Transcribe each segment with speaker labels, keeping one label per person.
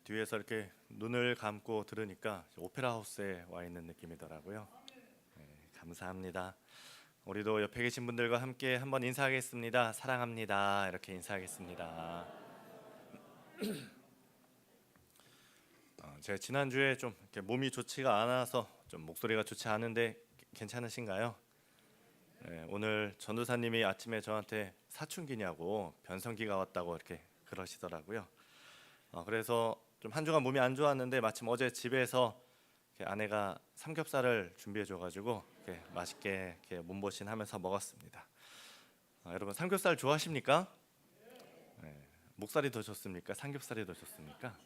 Speaker 1: 뒤에서 이렇게 눈을 감고 들으니까 오페라 하우스에 와 있는 느낌이더라고요. 감사합니다. 우리도 옆에 계신 분들과 함께 한번 인사하겠습니다. 사랑합니다. 이렇게 인사하겠습니다. 제가 지난주에 좀 이렇게 몸이 좋지가 않아서 좀 목소리가 좋지 않은데 괜찮으신가요? 오늘 전도사님이 아침에 저한테 사춘기냐고 변성기가 왔다고 이렇게 그러시더라고요. 그래서 좀 한 주간 몸이 안 좋았는데 마침 어제 집에서 아내가 삼겹살을 준비해 줘가지고 맛있게 몸보신 하면서 먹었습니다. 여러분 삼겹살 좋아하십니까? 목살이 더 좋습니까? 삼겹살이 더 좋습니까?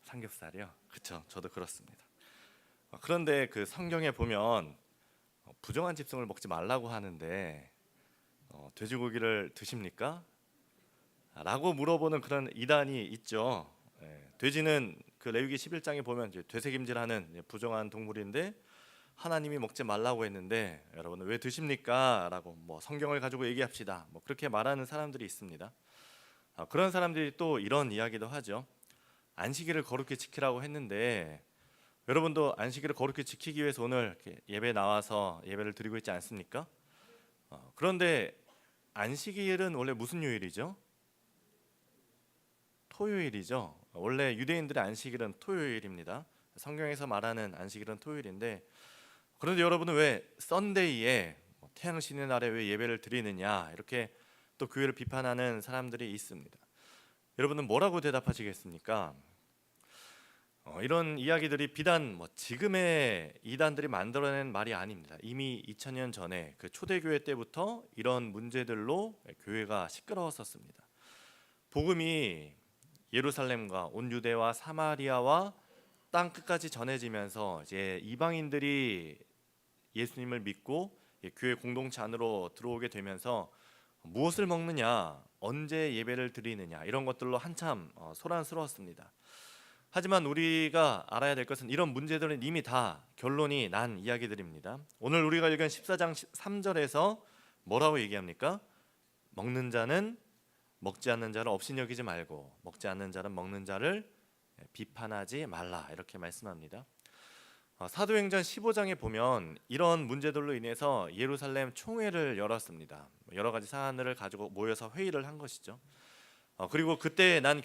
Speaker 1: 삼겹살이요. 그렇죠. 저도 그렇습니다. 그런데 그 성경에 보면 부정한 짐승을 먹지 말라고 하는데 돼지고기를 드십니까? 라고 물어보는 그런 이단이 있죠. 돼지는 그 레위기 11장에 보면 이제 되새김질하는 부정한 동물인데 하나님이 먹지 말라고 했는데 여러분은 왜 드십니까? 라고 뭐 성경을 가지고 얘기합시다. 뭐 그렇게 말하는 사람들이 있습니다. 그런 사람들이 또 이런 이야기도 하죠. 안식일을 거룩히 지키라고 했는데 여러분도 안식일을 거룩히 지키기 위해서 오늘 이렇게 예배 나와서 예배를 드리고 있지 않습니까? 그런데 안식일은 원래 무슨 요일이죠? 토요일이죠. 원래 유대인들의 안식일은 토요일입니다. 성경에서 말하는 안식일은 토요일인데 그런데 여러분은 왜 썬데이에 태양신의 날에 왜 예배를 드리느냐 이렇게 또 교회를 비판하는 사람들이 있습니다. 여러분은 뭐라고 대답하시겠습니까? 이런 이야기들이 비단 지금의 이단들이 만들어낸 말이 아닙니다. 이미 2000년 전에 그 초대교회 때부터 이런 문제들로 교회가 시끄러웠었습니다. 복음이 예루살렘과 온 유대와 사마리아와 땅 끝까지 전해지면서 이제 이방인들이 예수님을 믿고 교회 공동체 안으로 들어오게 되면서 무엇을 먹느냐, 언제 예배를 드리느냐 이런 것들로 한참 소란스러웠습니다. 하지만 우리가 알아야 될 것은 이런 문제들은 이미 다 결론이 난 이야기들입니다. 오늘 우리가 읽은 14장 3절에서 뭐라고 얘기합니까? 먹는 자는 먹지 않는 자를 업신여기지 말고 먹지 않는 자는 먹는 자를 비판하지 말라 이렇게 말씀합니다. 사도행전 15장에 보면 이런 문제들로 인해서 예루살렘 총회를 열었습니다. 여러 가지 사안을 가지고 모여서 회의를 한 것이죠. 그리고 그때 난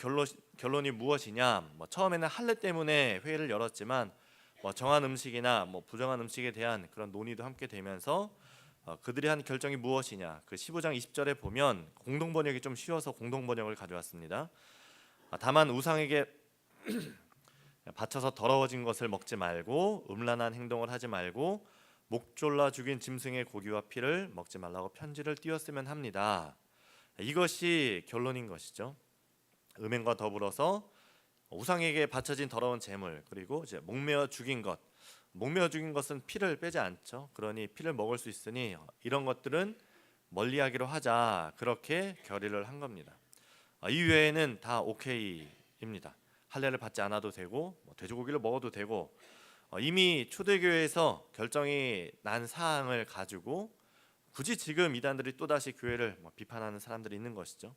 Speaker 1: 결론이 무엇이냐? 처음에는 할례 때문에 회의를 열었지만 정한 음식이나 부정한 음식에 대한 그런 논의도 함께 되면서 그들이 한 결정이 무엇이냐? 그 15장 20절에 보면 공동 번역이 좀 쉬워서 공동 번역을 가져왔습니다. 다만 우상에게 바쳐서 더러워진 것을 먹지 말고 음란한 행동을 하지 말고 목 졸라 죽인 짐승의 고기와 피를 먹지 말라고 편지를 띄웠으면 합니다. 이것이 결론인 것이죠. 음행과 더불어서 우상에게 바쳐진 더러운 재물 그리고 이제 목매어 죽인 것은 피를 빼지 않죠. 그러니 피를 먹을 수 있으니 이런 것들은 멀리하기로 하자 그렇게 결의를 한 겁니다. 이 외에는 다 오케이입니다. 할례를 받지 않아도 되고 돼지고기를 먹어도 되고 이미 초대교회에서 결정이 난 사항을 가지고 굳이 지금 이단들이 또다시 교회를 비판하는 사람들이 있는 것이죠.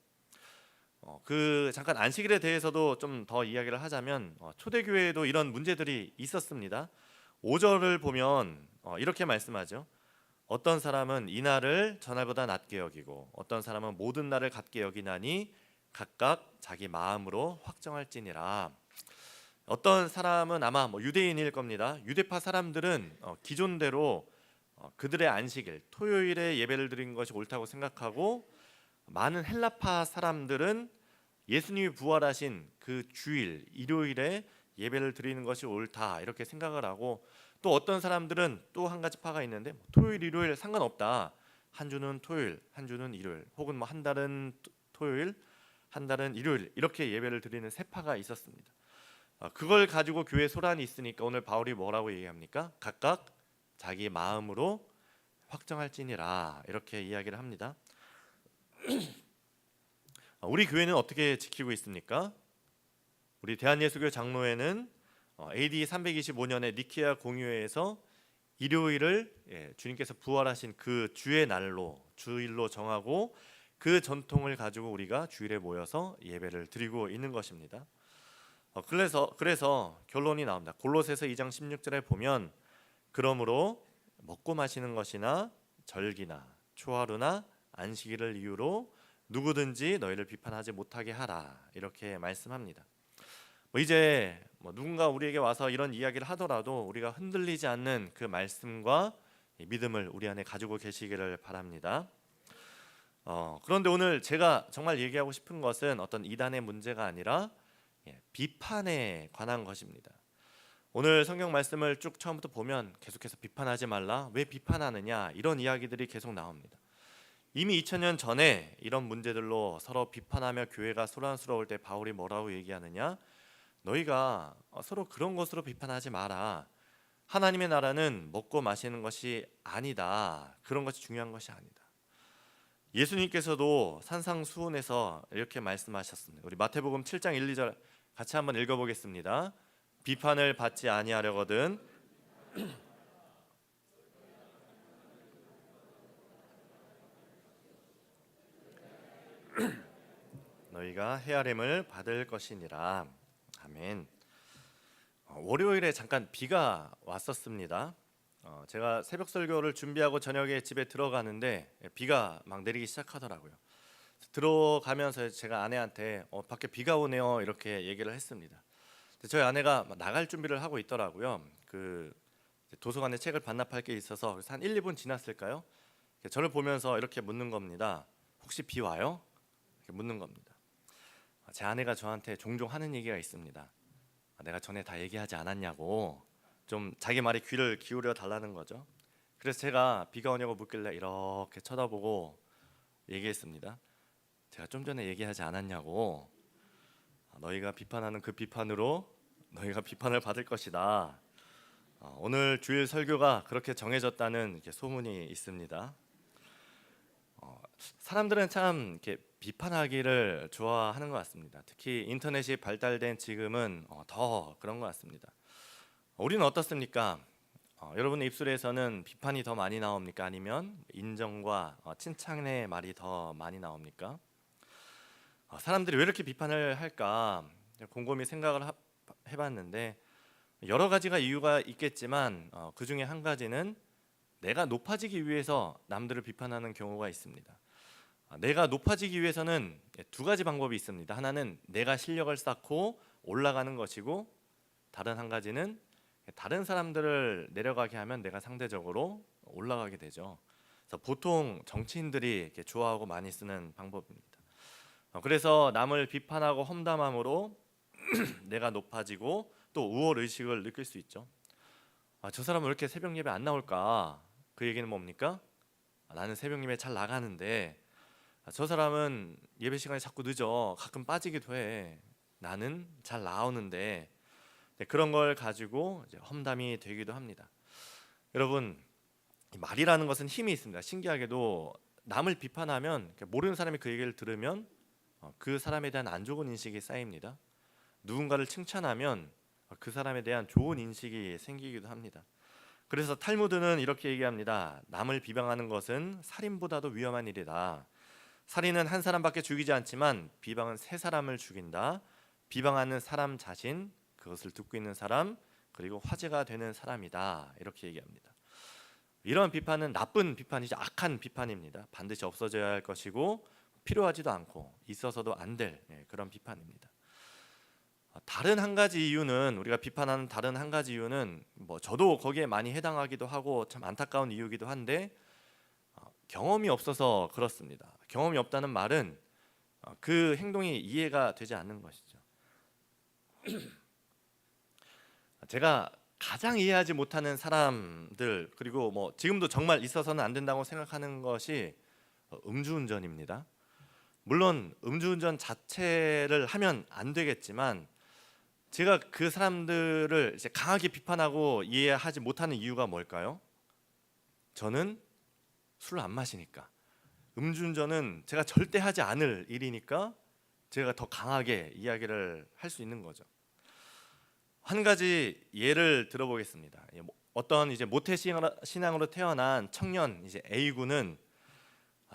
Speaker 1: 잠깐 안식일에 대해서도 좀 더 이야기를 하자면 초대교회에도 이런 문제들이 있었습니다. 5절을 보면 이렇게 말씀하죠. 어떤 사람은 이날을 전날보다 낮게 여기고 어떤 사람은 모든 날을 같게 여기나니 각각 자기 마음으로 확정할지니라. 어떤 사람은 아마 유대인일 겁니다. 유대파 사람들은 기존대로 그들의 안식일 토요일에 예배를 드리는 것이 옳다고 생각하고 많은 헬라파 사람들은 예수님이 부활하신 그 주일 일요일에 예배를 드리는 것이 옳다 이렇게 생각을 하고 또 어떤 사람들은 또 한 가지 파가 있는데 토요일 일요일 상관없다. 한 주는 토요일 한 주는 일요일 혹은 한 달은 토요일 한 달은 일요일 이렇게 예배를 드리는 세 파가 있었습니다. 그걸 가지고 교회 소란이 있으니까 오늘 바울이 뭐라고 얘기합니까? 각각 자기 마음으로 확정할지니라 이렇게 이야기를 합니다. 우리 교회는 어떻게 지키고 있습니까? 우리 대한예수교 장로회는 AD 325년에 니케아 공의회에서 일요일을 주님께서 부활하신 그 주의 날로 주일로 정하고 그 전통을 가지고 우리가 주일에 모여서 예배를 드리고 있는 것입니다. 그래서 결론이 나옵니다. 골로새서 2장 16절에 보면 그러므로 먹고 마시는 것이나 절기나 초하루나 안식일을 이유로 누구든지 너희를 비판하지 못하게 하라 이렇게 말씀합니다. 이제 누군가 우리에게 와서 이런 이야기를 하더라도 우리가 흔들리지 않는 그 말씀과 믿음을 우리 안에 가지고 계시기를 바랍니다. 그런데 오늘 제가 정말 얘기하고 싶은 것은 어떤 이단의 문제가 아니라 비판에 관한 것입니다. 오늘 성경 말씀을 쭉 처음부터 보면 계속해서 비판하지 말라, 왜 비판하느냐 이런 이야기들이 계속 나옵니다. 이미 2000년 전에 이런 문제들로 서로 비판하며 교회가 소란스러울 때 바울이 뭐라고 얘기하느냐, 너희가 서로 그런 것으로 비판하지 마라. 하나님의 나라는 먹고 마시는 것이 아니다. 그런 것이 중요한 것이 아니다. 예수님께서도 산상수훈에서 이렇게 말씀하셨습니다. 우리 마태복음 7장 1, 2절 같이 한번 읽어보겠습니다. 비판을 받지 아니하려거든 너희가 헤아림을 받을 것이니라. 아멘. 월요일에 잠깐 비가 왔었습니다. 제가 새벽 설교를 준비하고 저녁에 집에 들어가는데 비가 막 내리기 시작하더라고요. 들어가면서 제가 아내한테 밖에 비가 오네요 이렇게 얘기를 했습니다. 저희 아내가 나갈 준비를 하고 있더라고요. 그 도서관에 책을 반납할 게 있어서 한 1, 2분 지났을까요? 저를 보면서 이렇게 묻는 겁니다. 혹시 비 와요? 이렇게 묻는 겁니다. 제 아내가 저한테 종종 하는 얘기가 있습니다. 내가 전에 다 얘기하지 않았냐고 좀 자기 말에 귀를 기울여 달라는 거죠. 그래서 제가 비가 오냐고 묻길래 이렇게 쳐다보고 얘기했습니다. 제가 좀 전에 얘기하지 않았냐고, 너희가 비판하는 그 비판으로 너희가 비판을 받을 것이다. 오늘 주일 설교가 그렇게 정해졌다는 소문이 있습니다. 사람들은 참 이렇게 비판하기를 좋아하는 것 같습니다. 특히 인터넷이 발달된 지금은 더 그런 것 같습니다. 우리는 어떻습니까? 여러분의 입술에서는 비판이 더 많이 나옵니까? 아니면 인정과 칭찬의 말이 더 많이 나옵니까? 사람들이 왜 이렇게 비판을 할까 곰곰이 생각을 해봤는데 여러 가지가 이유가 있겠지만 그 중에 한 가지는 내가 높아지기 위해서 남들을 비판하는 경우가 있습니다. 내가 높아지기 위해서는 두 가지 방법이 있습니다. 하나는 내가 실력을 쌓고 올라가는 것이고, 다른 한 가지는 다른 사람들을 내려가게 하면 내가 상대적으로 올라가게 되죠. 그래서 보통 정치인들이 이렇게 좋아하고 많이 쓰는 방법입니다. 그래서 남을 비판하고 험담함으로 내가 높아지고 또 우월 의식을 느낄 수 있죠. 저 사람은 왜 이렇게 새벽 예배 안 나올까? 그 얘기는 뭡니까? 나는 새벽 예배 잘 나가는데 저 사람은 예배 시간이 자꾸 늦어, 가끔 빠지기도 해. 나는 잘 나오는데, 그런 걸 가지고 이제 험담이 되기도 합니다. 여러분, 말이라는 것은 힘이 있습니다. 신기하게도 남을 비판하면 모르는 사람이 그 얘기를 들으면 그 사람에 대한 안 좋은 인식이 쌓입니다. 누군가를 칭찬하면 그 사람에 대한 좋은 인식이 생기기도 합니다. 그래서 탈무드는 이렇게 얘기합니다. 남을 비방하는 것은 살인보다도 위험한 일이다. 살인은 한 사람밖에 죽이지 않지만 비방은 세 사람을 죽인다. 비방하는 사람 자신, 그것을 듣고 있는 사람, 그리고 화제가 되는 사람이다. 이렇게 얘기합니다. 이런 비판은 나쁜 비판이죠. 악한 비판입니다. 반드시 없어져야 할 것이고 필요하지도 않고 있어서도 안 될 그런 비판입니다. 다른 한 가지 이유는, 우리가 비판하는 다른 한 가지 이유는 저도 거기에 많이 해당하기도 하고 참 안타까운 이유기도 한데 경험이 없어서 그렇습니다. 경험이 없다는 말은 그 행동이 이해가 되지 않는 것이죠. 제가 가장 이해하지 못하는 사람들, 그리고 지금도 정말 있어서는 안 된다고 생각하는 것이 음주운전입니다. 물론 음주운전 자체를 하면 안 되겠지만 제가 그 사람들을 이제 강하게 비판하고 이해하지 못하는 이유가 뭘까요? 저는 술을 안 마시니까. 음주운전은 제가 절대 하지 않을 일이니까 제가 더 강하게 이야기를 할 수 있는 거죠. 한 가지 예를 들어보겠습니다. 어떤 이제 모태 신앙으로 태어난 청년 이제 A군은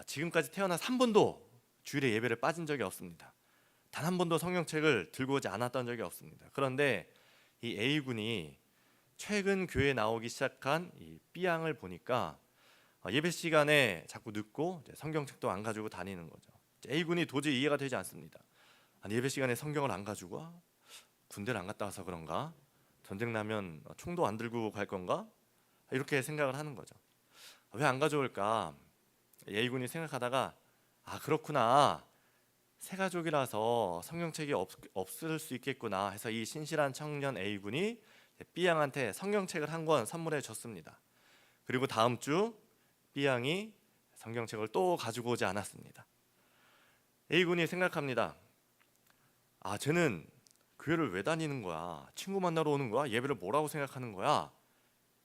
Speaker 1: 지금까지 태어나서 한 번도 주일에 예배를 빠진 적이 없습니다. 단 한 번도 성경책을 들고 오지 않았던 적이 없습니다. 그런데 이 A군이 최근 교회에 나오기 시작한 이 B양을 보니까 예배 시간에 자꾸 늦고 성경책도 안 가지고 다니는 거죠. A군이 도저히 이해가 되지 않습니다. 아니, 예배 시간에 성경을 안 가지고 와? 군대를 안 갔다 와서 그런가? 전쟁 나면 총도 안 들고 갈 건가? 이렇게 생각을 하는 거죠. 왜 안 가져올까? A군이 생각하다가 그렇구나, 새 가족이라서 성경책이 없을 수 있겠구나 해서 이 신실한 청년 A군이 B양한테 성경책을 한 권 선물해 줬습니다. 그리고 다음 주 B양이 성경책을 또 가지고 오지 않았습니다. A군이 생각합니다. 쟤는 교회를 왜 다니는 거야? 친구 만나러 오는 거야? 예배를 뭐라고 생각하는 거야?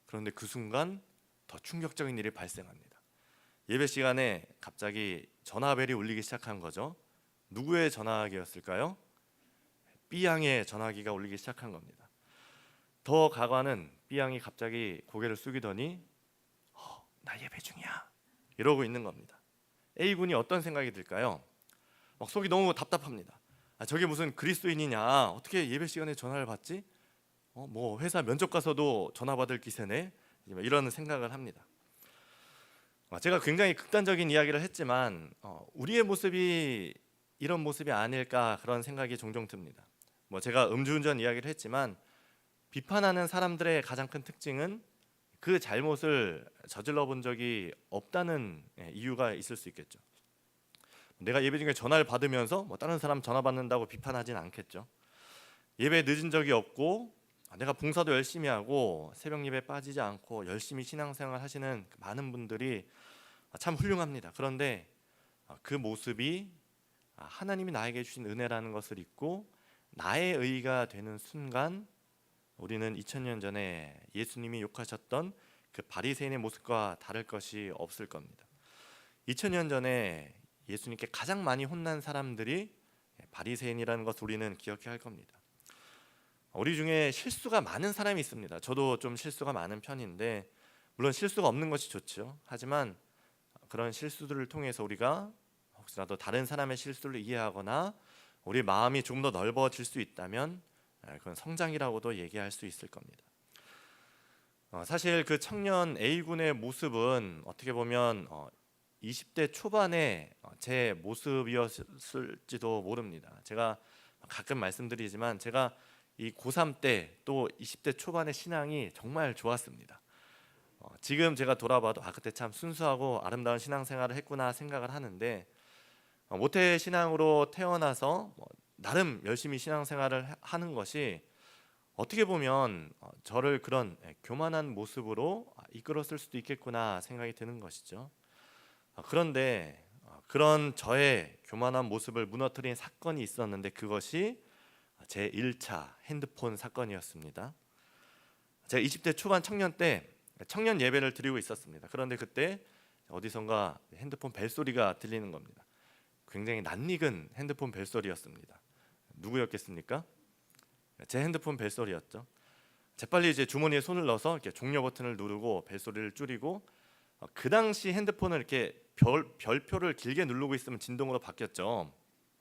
Speaker 1: 그런데 그 순간 더 충격적인 일이 발생합니다. 예배 시간에 갑자기 전화벨이 울리기 시작한 거죠. 누구의 전화기였을까요? B양의 전화기가 울리기 시작한 겁니다. 더 가관은 B양이 갑자기 고개를 숙이더니 나 예배 중이야 이러고 있는 겁니다. A군이 어떤 생각이 들까요? 막 속이 너무 답답합니다. 저게 무슨 그리스도인이냐, 어떻게 예배 시간에 전화를 받지? 뭐 회사 면접 가서도 전화 받을 기세네, 이런 생각을 합니다. 제가 굉장히 극단적인 이야기를 했지만 우리의 모습이 이런 모습이 아닐까 그런 생각이 종종 듭니다. 제가 음주운전 이야기를 했지만 비판하는 사람들의 가장 큰 특징은 그 잘못을 저질러 본 적이 없다는 이유가 있을 수 있겠죠. 내가 예배 중에 전화를 받으면서 다른 사람 전화 받는다고 비판하진 않겠죠. 예배에 늦은 적이 없고 내가 봉사도 열심히 하고 새벽 예배에 빠지지 않고 열심히 신앙생활 하시는 많은 분들이 참 훌륭합니다. 그런데 그 모습이 하나님이 나에게 주신 은혜라는 것을 잊고 나의 의가 되는 순간 우리는 2000년 전에 예수님이 욕하셨던 그 바리새인의 모습과 다를 것이 없을 겁니다. 2000년 전에 예수님께 가장 많이 혼난 사람들이 바리새인이라는 것을 우리는 기억해야 할 겁니다. 우리 중에 실수가 많은 사람이 있습니다. 저도 좀 실수가 많은 편인데 물론 실수가 없는 것이 좋죠. 하지만 그런 실수들을 통해서 우리가 혹시라도 다른 사람의 실수를 이해하거나 우리 마음이 조금 더 넓어질 수 있다면 그건 성장이라고도 얘기할 수 있을 겁니다. 사실 그 청년 A군의 모습은 어떻게 보면 20대 초반의 제 모습이었을지도 모릅니다. 제가 가끔 말씀드리지만 제가 이 고3 때 또 20대 초반의 신앙이 정말 좋았습니다. 지금 제가 돌아봐도 그때 참 순수하고 아름다운 신앙생활을 했구나 생각을 하는데 모태 신앙으로 태어나서 나름 열심히 신앙생활을 하는 것이 어떻게 보면 저를 그런 교만한 모습으로 이끌었을 수도 있겠구나 생각이 드는 것이죠. 그런데 그런 저의 교만한 모습을 무너뜨린 사건이 있었는데 그것이 제 1차 핸드폰 사건이었습니다. 제가 20대 초반 청년 때 청년 예배를 드리고 있었습니다. 그런데 그때 어디선가 핸드폰 벨소리가 들리는 겁니다. 굉장히 낯익은 핸드폰 벨소리였습니다. 누구였겠습니까? 제 핸드폰 벨소리였죠. 재빨리 이제 주머니에 손을 넣어서 이렇게 종료 버튼을 누르고 벨소리를 줄이고 그 당시 핸드폰을 이렇게 별표를 길게 누르고 있으면 진동으로 바뀌었죠.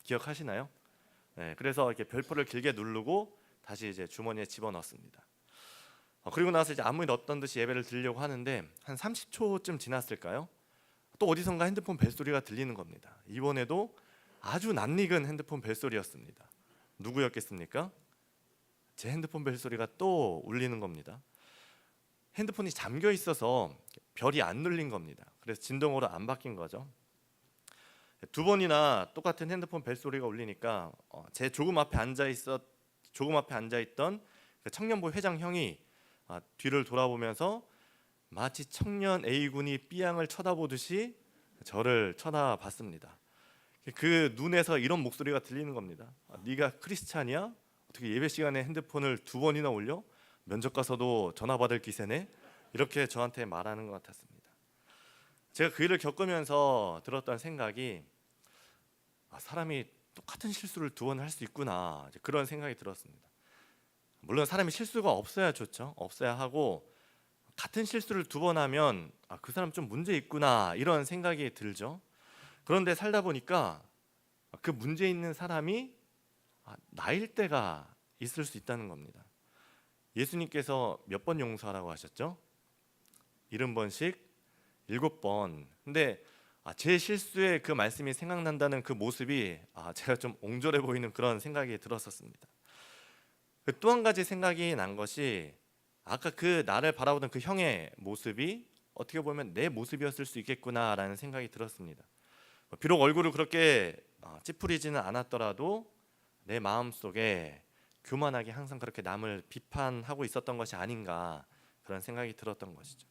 Speaker 1: 기억하시나요? 네, 그래서 이렇게 별표를 길게 누르고 다시 이제 주머니에 집어넣습니다. 그리고 나서 이제 아무 일 없던 듯이 예배를 드리려고 하는데 한 30초쯤 지났을까요? 또 어디선가 핸드폰 벨소리가 들리는 겁니다. 이번에도 아주 낯익은 핸드폰 벨소리였습니다. 누구였겠습니까? 제 핸드폰 벨소리가 또 울리는 겁니다. 핸드폰이 잠겨 있어서 별이 안 눌린 겁니다. 그래서 진동으로 안 바뀐 거죠. 두 번이나 똑같은 핸드폰 벨소리가 울리니까 제 조금 앞에 앉아 있던 그 청년부 회장 형이 뒤를 돌아보면서 마치 청년 A군이 B양을 쳐다보듯이 저를 쳐다봤습니다. 그 눈에서 이런 목소리가 들리는 겁니다. 네가 크리스찬이야? 어떻게 예배 시간에 핸드폰을 두 번이나 올려? 면접 가서도 전화 받을 기세네? 이렇게 저한테 말하는 것 같았습니다. 제가 그 일을 겪으면서 들었던 생각이 사람이 똑같은 실수를 두 번 할 수 있구나, 그런 생각이 들었습니다. 물론 사람이 실수가 없어야 좋죠. 없어야 하고 같은 실수를 두 번 하면 그 사람 좀 문제 있구나 이런 생각이 들죠. 그런데 살다 보니까 그 문제 있는 사람이 나일 때가 있을 수 있다는 겁니다. 예수님께서 몇 번 용서하라고 하셨죠? 70번씩 7번. 근데 제 실수에 그 말씀이 생각난다는 그 모습이 제가 좀 옹졸해 보이는 그런 생각이 들었었습니다. 또 한 가지 생각이 난 것이 아까 그 나를 바라보던 그 형의 모습이 어떻게 보면 내 모습이었을 수 있겠구나라는 생각이 들었습니다. 비록 얼굴을 그렇게 찌푸리지는 않았더라도 내 마음속에 교만하게 항상 그렇게 남을 비판하고 있었던 것이 아닌가, 그런 생각이 들었던 것이죠.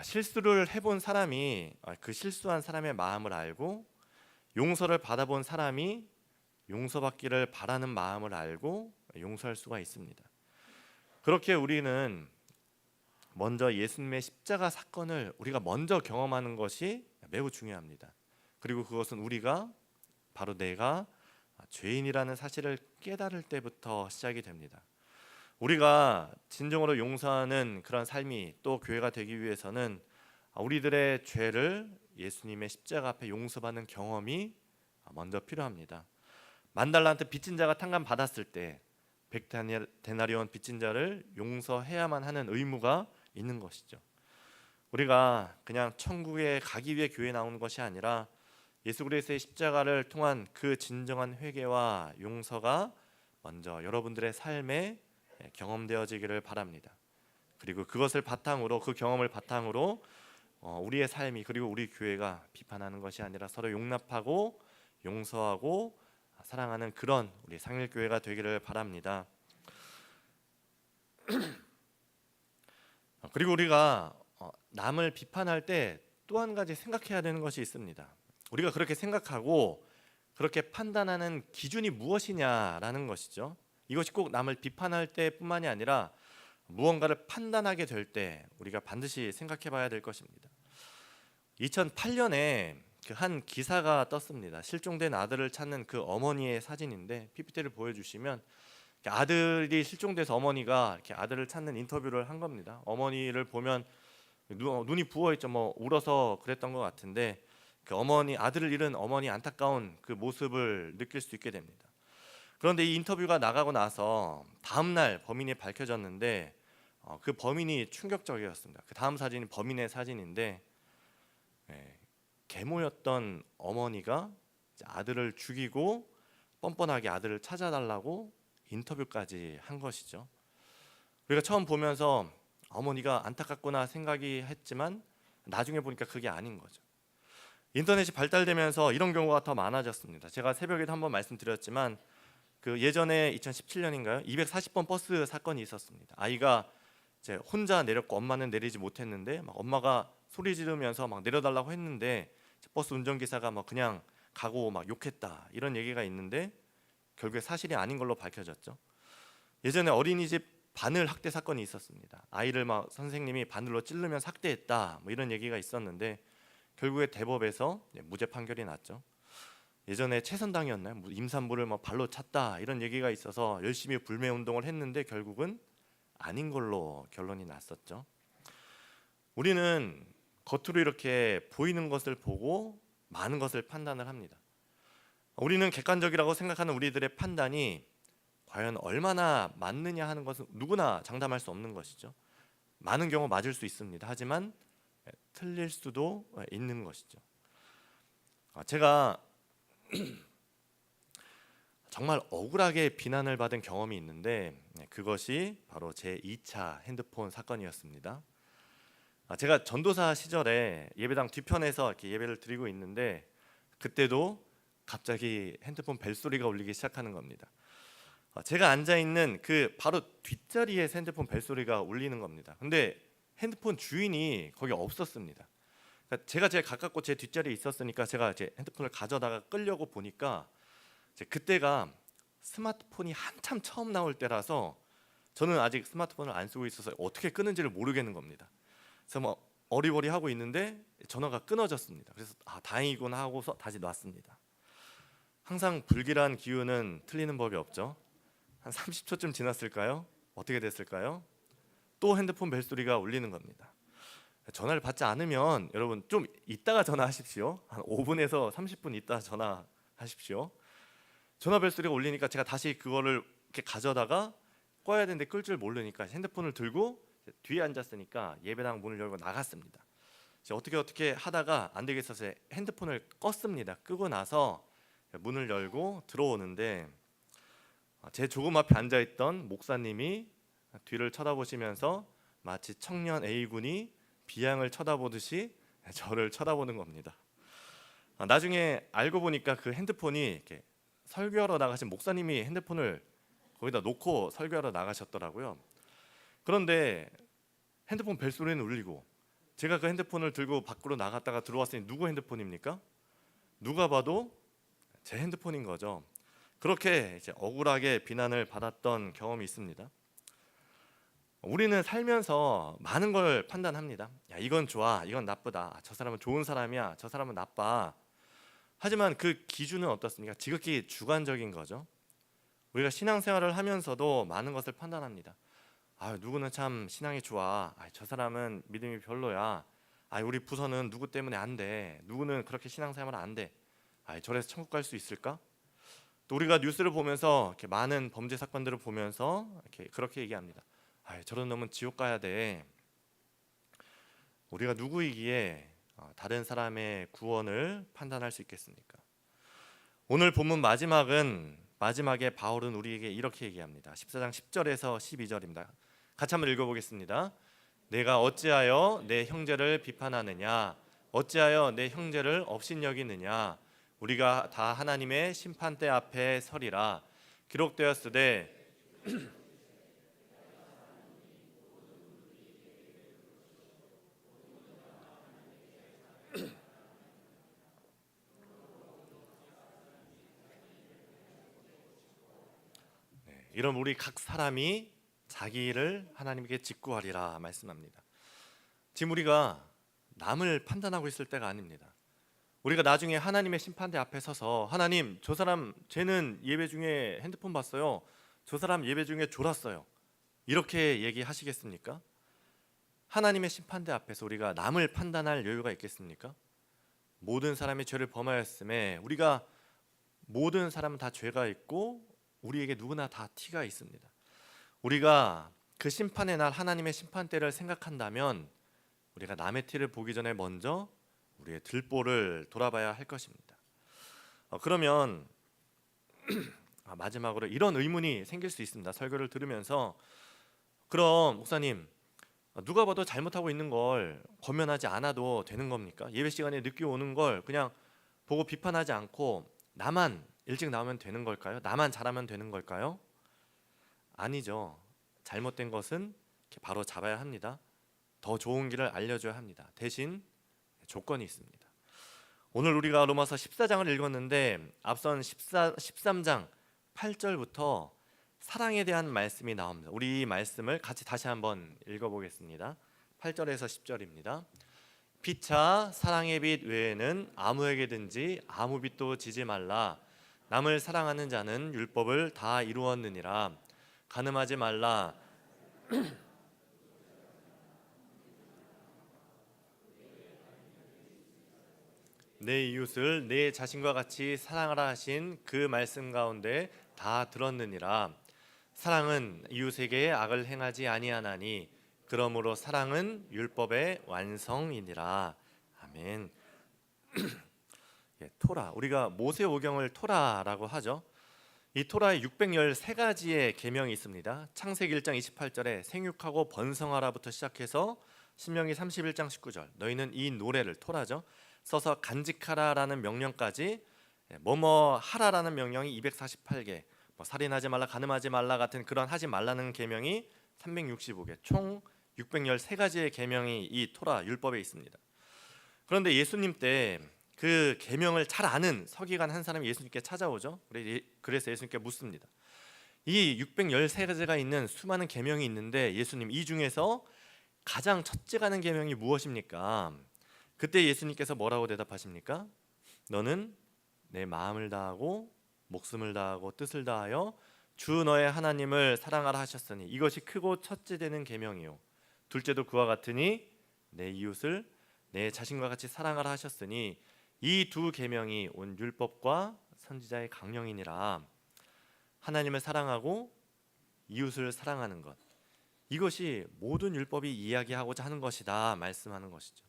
Speaker 1: 실수를 해본 사람이 그 실수한 사람의 마음을 알고, 용서를 받아본 사람이 용서받기를 바라는 마음을 알고 용서할 수가 있습니다. 그렇게 우리는 먼저 예수님의 십자가 사건을 우리가 먼저 경험하는 것이 매우 중요합니다. 그리고 그것은 우리가 바로 내가 죄인이라는 사실을 깨달을 때부터 시작이 됩니다. 우리가 진정으로 용서하는 그런 삶이 또 교회가 되기 위해서는 우리들의 죄를 예수님의 십자가 앞에 용서받는 경험이 먼저 필요합니다. 10,000달란트 빚진 자가 탕감 받았을 때 100데나리온 빚진 자를 용서해야만 하는 의무가 있는 것이죠. 우리가 그냥 천국에 가기 위해 교회에 나오는 것이 아니라 예수 그리스도의 십자가를 통한 그 진정한 회개와 용서가 먼저 여러분들의 삶에 경험되어지기를 바랍니다. 그리고 그것을 바탕으로, 그 경험을 바탕으로 우리의 삶이, 그리고 우리 교회가 비판하는 것이 아니라 서로 용납하고 용서하고 사랑하는 그런 우리 상일교회가 되기를 바랍니다. 그리고 우리가 남을 비판할 때 또 한 가지 생각해야 되는 것이 있습니다. 우리가 그렇게 생각하고 그렇게 판단하는 기준이 무엇이냐라는 것이죠. 이것이 꼭 남을 비판할 때뿐만이 아니라 무언가를 판단하게 될 때 우리가 반드시 생각해 봐야 될 것입니다. 2008년에 그 한 기사가 떴습니다. 실종된 아들을 찾는 그 어머니의 사진인데, PPT를 보여주시면 아들이 실종돼서 어머니가 이렇게 아들을 찾는 인터뷰를 한 겁니다. 어머니를 보면 눈이 부어있죠. 울어서 그랬던 것 같은데, 그 어머니, 아들을 잃은 어머니 안타까운 그 모습을 느낄 수 있게 됩니다. 그런데 이 인터뷰가 나가고 나서 다음 날 범인이 밝혀졌는데 그 범인이 충격적이었습니다. 그 다음 사진이 범인의 사진인데, 계모였던 어머니가 아들을 죽이고 뻔뻔하게 아들을 찾아달라고 인터뷰까지 한 것이죠. 우리가 처음 보면서 어머니가 안타깝구나 생각이 했지만 나중에 보니까 그게 아닌 거죠. 인터넷이 발달되면서 이런 경우가 더 많아졌습니다. 제가 새벽에도 한번 말씀드렸지만 그 예전에 2017년인가요? 240번 버스 사건이 있었습니다. 아이가 이제 혼자 내렸고 엄마는 내리지 못했는데 막 엄마가 소리 지르면서 막 내려달라고 했는데 버스 운전기사가 막 그냥 가고 막 욕했다, 이런 얘기가 있는데 결국에 사실이 아닌 걸로 밝혀졌죠. 예전에 어린이집 바늘 학대 사건이 있었습니다. 아이를 막 선생님이 바늘로 찌르면서 학대했다, 이런 얘기가 있었는데 결국에 대법에서 무죄 판결이 났죠. 예전에 최선당이었나요? 임산부를 발로 찼다, 이런 얘기가 있어서 열심히 불매 운동을 했는데 결국은 아닌 걸로 결론이 났었죠. 우리는 겉으로 이렇게 보이는 것을 보고 많은 것을 판단을 합니다. 우리는 객관적이라고 생각하는 우리들의 판단이 과연 얼마나 맞느냐 하는 것은 누구나 장담할 수 없는 것이죠. 많은 경우 맞을 수 있습니다. 하지만 틀릴 수도 있는 것이죠. 제가 정말 억울하게 비난을 받은 경험이 있는데 그것이 바로 제 2차 핸드폰 사건이었습니다. 제가 전도사 시절에 예배당 뒤편에서 이렇게 예배를 드리고 있는데 그때도 갑자기 핸드폰 벨소리가 울리기 시작하는 겁니다. 제가 앉아 있는 그 바로 뒷자리에 핸드폰 벨소리가 울리는 겁니다. 근데 핸드폰 주인이 거기 없었습니다. 그러니까 제가 제일 가깝고 제 뒷자리에 있었으니까 제가 이제 핸드폰을 가져다가 끌려고 보니까 그때가 스마트폰이 한참 처음 나올 때라서 저는 아직 스마트폰을 안 쓰고 있어서 어떻게 끄는지를 모르겠는 겁니다. 그래서 어리버리 하고 있는데 전화가 끊어졌습니다. 그래서 다행이구나 하고서 다시 놨습니다. 항상 불길한 기운은 틀리는 법이 없죠. 한 30초쯤 지났을까요? 어떻게 됐을까요? 또 핸드폰 벨소리가 울리는 겁니다. 전화를 받지 않으면 여러분 좀 이따가 전화하십시오. 한 5분에서 30분 있다 전화하십시오. 전화벨 소리가 울리니까 제가 다시 그거를 이렇게 가져다가 꺼야 되는데 끌 줄 모르니까 핸드폰을 들고 뒤에 앉았으니까 예배당 문을 열고 나갔습니다. 어떻게 하다가 안 되겠어서 핸드폰을 껐습니다. 끄고 나서 문을 열고 들어오는데 제 조금 앞에 앉아있던 목사님이 뒤를 쳐다보시면서 마치 청년 A군이 비양을 쳐다보듯이 저를 쳐다보는 겁니다. 나중에 알고 보니까 그 핸드폰이 이렇게 설교하러 나가신 목사님이 핸드폰을 거기다 놓고 설교하러 나가셨더라고요. 그런데 핸드폰 벨소리는 울리고 제가 그 핸드폰을 들고 밖으로 나갔다가 들어왔으니 누구 핸드폰입니까? 누가 봐도 제 핸드폰인 거죠. 그렇게 이제 억울하게 비난을 받았던 경험이 있습니다. 우리는 살면서 많은 걸 판단합니다. 야, 이건 좋아, 이건 나쁘다. 저 사람은 좋은 사람이야, 저 사람은 나빠. 하지만 그 기준은 어떻습니까? 지극히 주관적인 거죠. 우리가 신앙생활을 하면서도 많은 것을 판단합니다. 누구는 참 신앙이 좋아. 저 사람은 믿음이 별로야. 우리 부서는 누구 때문에 안 돼. 누구는 그렇게 신앙생활 안 돼. 저래서 천국 갈 수 있을까? 또 우리가 뉴스를 보면서 이렇게 많은 범죄 사건들을 보면서 그렇게 얘기합니다. 저런 놈은 지옥 가야 돼. 우리가 누구이기에 다른 사람의 구원을 판단할 수 있겠습니까? 오늘 본문 마지막에 바울은 우리에게 이렇게 얘기합니다. 14장 10절에서 12절입니다. 같이 한번 읽어보겠습니다. 내가 어찌하여 내 형제를 비판하느냐? 어찌하여 내 형제를 업신여기느냐? 우리가 다 하나님의 심판대 앞에 서리라. 기록되었으되 이런 우리 각 사람이 자기 일을 하나님께 직구하리라 말씀합니다. 지금 우리가 남을 판단하고 있을 때가 아닙니다. 우리가 나중에 하나님의 심판대 앞에 서서 하나님, 저 사람 쟤는 예배 중에 핸드폰 봤어요. 저 사람 예배 중에 졸았어요. 이렇게 얘기하시겠습니까? 하나님의 심판대 앞에서 우리가 남을 판단할 여유가 있겠습니까? 모든 사람이 죄를 범하였음에 우리가 모든 사람은 다 죄가 있고 우리에게 누구나 다 티가 있습니다. 우리가 그 심판의 날 하나님의 심판대를 생각한다면 우리가 남의 티를 보기 전에 먼저 우리의 들보를 돌아봐야 할 것입니다. 그러면 마지막으로 이런 의문이 생길 수 있습니다. 설교를 들으면서 그럼 목사님, 누가 봐도 잘못하고 있는 걸 권면하지 않아도 되는 겁니까? 예배 시간에 늦게 오는 걸 그냥 보고 비판하지 않고 나만 일찍 나오면 되는 걸까요? 나만 잘하면 되는 걸까요? 아니죠. 잘못된 것은 바로 잡아야 합니다. 더 좋은 길을 알려줘야 합니다. 대신 조건이 있습니다. 오늘 우리가 로마서 14장을 읽었는데 앞선 13장 8절부터 사랑에 대한 말씀이 나옵니다. 우리 이 말씀을 같이 다시 한번 읽어보겠습니다. 8절에서 10절입니다. 피차 사랑의 빛 외에는 아무에게든지 아무 빛도 지지 말라. 남을 사랑하는 자는 율법을 다 이루었느니라. 간음하지 말라. 내 이웃을 내 자신과 같이 사랑하라 하신 그 말씀 가운데 다 들었느니라. 사랑은 이웃에게 악을 행하지 아니하나니 그러므로 사랑은 율법의 완성이니라. 아멘. 토라, 우리가 모세오경을 토라라고 하죠. 이 토라에 613가지의 계명이 있습니다. 창세기 1장 28절에 생육하고 번성하라부터 시작해서 신명기 31장 19절 너희는 이 노래를 토라죠. 써서 간직하라라는 명령까지 뭐뭐 하라라는 명령이 248개, 살인하지 말라, 간음하지 말라 같은 그런 하지 말라는 계명이 365개, 총 613가지의 계명이 이 토라 율법에 있습니다. 그런데 예수님 때 그 계명을 잘 아는 서기관 한 사람이 예수님께 찾아오죠. 그래서 예수님께 묻습니다. 이 613가지가 있는 수많은 계명이 있는데 예수님, 이 중에서 가장 첫째 가는 계명이 무엇입니까? 그때 예수님께서 뭐라고 대답하십니까? 너는 내 마음을 다하고 목숨을 다하고 뜻을 다하여 주 너의 하나님을 사랑하라 하셨으니 이것이 크고 첫째 되는 계명이요 둘째도 그와 같으니 내 이웃을 내 자신과 같이 사랑하라 하셨으니 이 두 계명이 온 율법과 선지자의 강령이니라. 하나님을 사랑하고 이웃을 사랑하는 것, 이것이 모든 율법이 이야기하고자 하는 것이다 말씀하는 것이죠.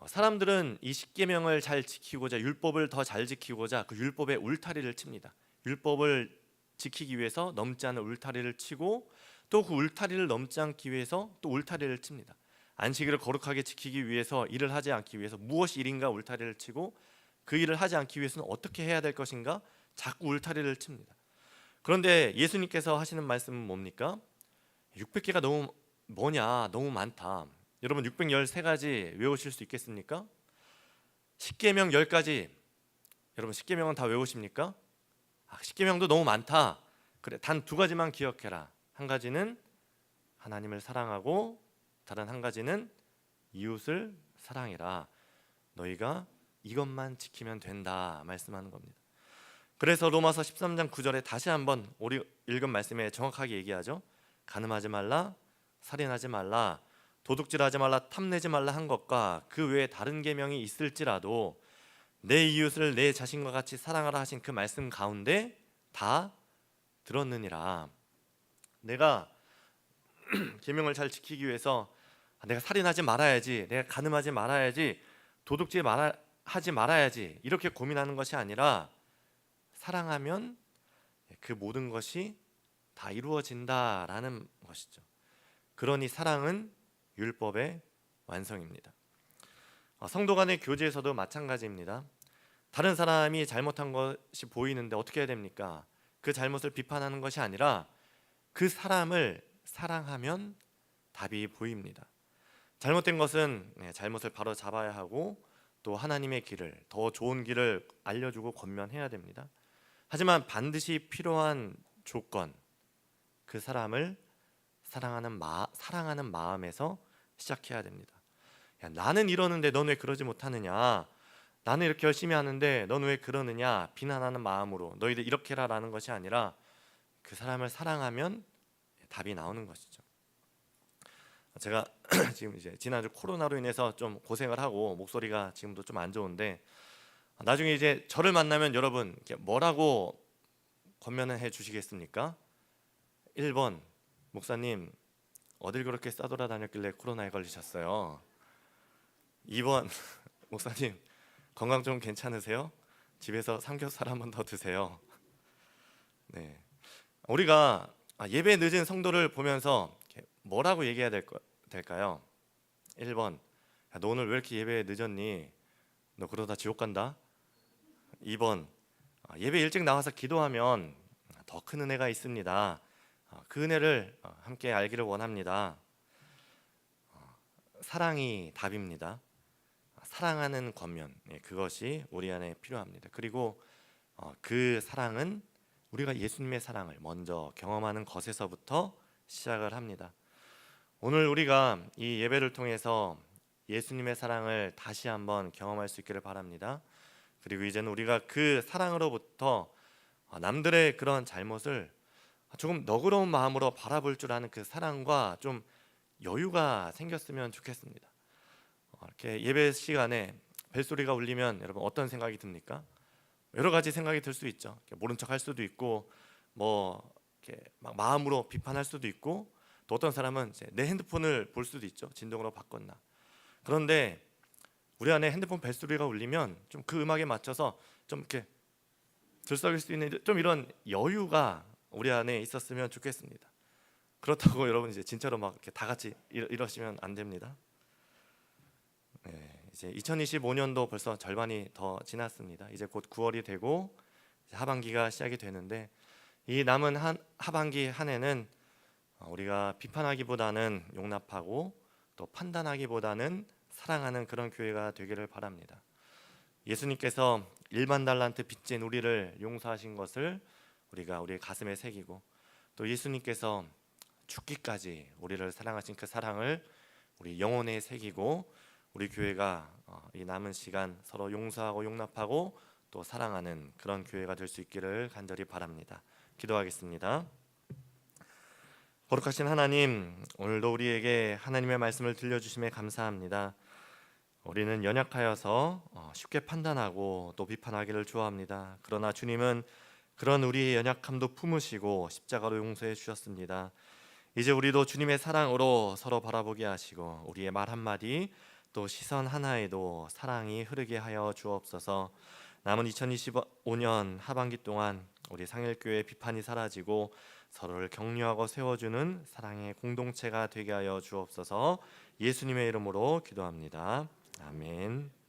Speaker 1: 사람들은 이 십계명을 잘 지키고자, 율법을 더 잘 지키고자 그 율법의 울타리를 칩니다. 율법을 지키기 위해서 넘지 않은 울타리를 치고, 또 그 울타리를 넘지 않기 위해서 또 울타리를 칩니다. 안식일을 거룩하게 지키기 위해서, 일을 하지 않기 위해서 무엇이 일인가 울타리를 치고, 그 일을 하지 않기 위해서는 어떻게 해야 될 것인가 자꾸 울타리를 칩니다. 그런데 예수님께서 하시는 말씀은 뭡니까? 600개가 너무 뭐냐, 너무 많다. 여러분 613가지 외우실 수 있겠습니까? 십계명 10가지, 여러분 십계명은 다 외우십니까? 십계명도 너무 많다. 그래, 단 2가지만 기억해라. 한 가지는 하나님을 사랑하고, 다른 한 가지는 이웃을 사랑해라. 너희가 이것만 지키면 된다 말씀하는 겁니다. 그래서 로마서 13장 9절에 다시 한번 우리 읽은 말씀에 정확하게 얘기하죠. 간음하지 말라, 살인하지 말라, 도둑질하지 말라, 탐내지 말라 한 것과 그 외에 다른 계명이 있을지라도 내 이웃을 내 자신과 같이 사랑하라 하신 그 말씀 가운데 다 들었느니라. 내가 계명을 잘 지키기 위해서 내가 살인하지 말아야지, 내가 간음하지 말아야지, 도둑질 하지 말아야지 이렇게 고민하는 것이 아니라, 사랑하면 그 모든 것이 다 이루어진다라는 것이죠. 그러니 사랑은 율법의 완성입니다. 성도 간의 교제에서도 마찬가지입니다. 다른 사람이 잘못한 것이 보이는데 어떻게 해야 됩니까? 그 잘못을 비판하는 것이 아니라 그 사람을 사랑하면 답이 보입니다. 잘못된 것은 잘못을 바로 잡아야 하고, 또 하나님의 길을, 더 좋은 길을 알려주고 권면해야 됩니다. 하지만 반드시 필요한 조건, 그 사람을 사랑하는 마음에서 시작해야 됩니다. 야, 나는 이러는데 넌 왜 그러지 못하느냐, 나는 이렇게 열심히 하는데 넌 왜 그러느냐, 비난하는 마음으로 너희들 이렇게 해라라는 것이 아니라, 그 사람을 사랑하면 답이 나오는 것이죠. 제가 지금 이제 지난주 코로나로 인해서 좀 고생을 하고 목소리가 지금도 좀 안 좋은데, 나중에 이제 저를 만나면 여러분 뭐라고 권면을 해 주시겠습니까? 1번, 목사님 어딜 그렇게 싸돌아다녔길래 코로나에 걸리셨어요? 2번, 목사님 건강 좀 괜찮으세요? 집에서 삼겹살 한 번 더 드세요. 네, 우리가 예배 늦은 성도를 보면서 뭐라고 얘기해야 될까요? 1번, 야, 너 오늘 왜 이렇게 예배 늦었니? 너 그러다 지옥 간다. 2번, 예배 일찍 나와서 기도하면 더 큰 은혜가 있습니다. 그 은혜를 함께 알기를 원합니다. 사랑이 답입니다. 사랑하는 권면, 그것이 우리 안에 필요합니다. 그리고 그 사랑은 우리가 예수님의 사랑을 먼저 경험하는 것에서부터 시작을 합니다. 오늘 우리가 이 예배를 통해서 예수님의 사랑을 다시 한번 경험할 수 있기를 바랍니다. 그리고 이제는 우리가 그 사랑으로부터 남들의 그런 잘못을 조금 너그러운 마음으로 바라볼 줄 아는 그 사랑과 좀 여유가 생겼으면 좋겠습니다. 이렇게 예배 시간에 벨소리가 울리면 여러분 어떤 생각이 듭니까? 여러 가지 생각이 들 수 있죠. 모른 척 할 수도 있고, 뭐 이렇게 막 마음으로 비판할 수도 있고, 또 어떤 사람은 이제 내 핸드폰을 볼 수도 있죠. 진동으로 바꿨나. 그런데 우리 안에 핸드폰 벨소리가 울리면 좀 그 음악에 맞춰서 좀 이렇게 들썩일 수 있는 좀 이런 여유가 우리 안에 있었으면 좋겠습니다. 그렇다고 여러분 이제 진짜로 막 이렇게 다 같이 이러시면 안 됩니다. 네, 이제 2025년도 벌써 절반이 더 지났습니다. 이제 곧 9월이 되고 하반기가 시작이 되는데, 이 남은 하반기 한 해는 우리가 비판하기보다는 용납하고, 또 판단하기보다는 사랑하는 그런 교회가 되기를 바랍니다. 예수님께서 1만 달란트 빚진 우리를 용서하신 것을 우리가 우리의 가슴에 새기고, 또 예수님께서 죽기까지 우리를 사랑하신 그 사랑을 우리 영혼에 새기고, 우리 교회가 이 남은 시간 서로 용서하고 용납하고 또 사랑하는 그런 교회가 될 수 있기를 간절히 바랍니다. 기도하겠습니다. 거룩하신 하나님, 오늘도 우리에게 하나님의 말씀을 들려주심에 감사합니다. 우리는 연약하여서 쉽게 판단하고 또 비판하기를 좋아합니다. 그러나 주님은 그런 우리의 연약함도 품으시고 십자가로 용서해 주셨습니다. 이제 우리도 주님의 사랑으로 서로 바라보게 하시고 우리의 말 한마디 또 시선 하나에도 사랑이 흐르게 하여 주옵소서. 남은 2025년 하반기 동안 우리 상일교회 비판이 사라지고 서로를 격려하고 세워주는 사랑의 공동체가 되게 하여 주옵소서. 예수님의 이름으로 기도합니다. 아멘.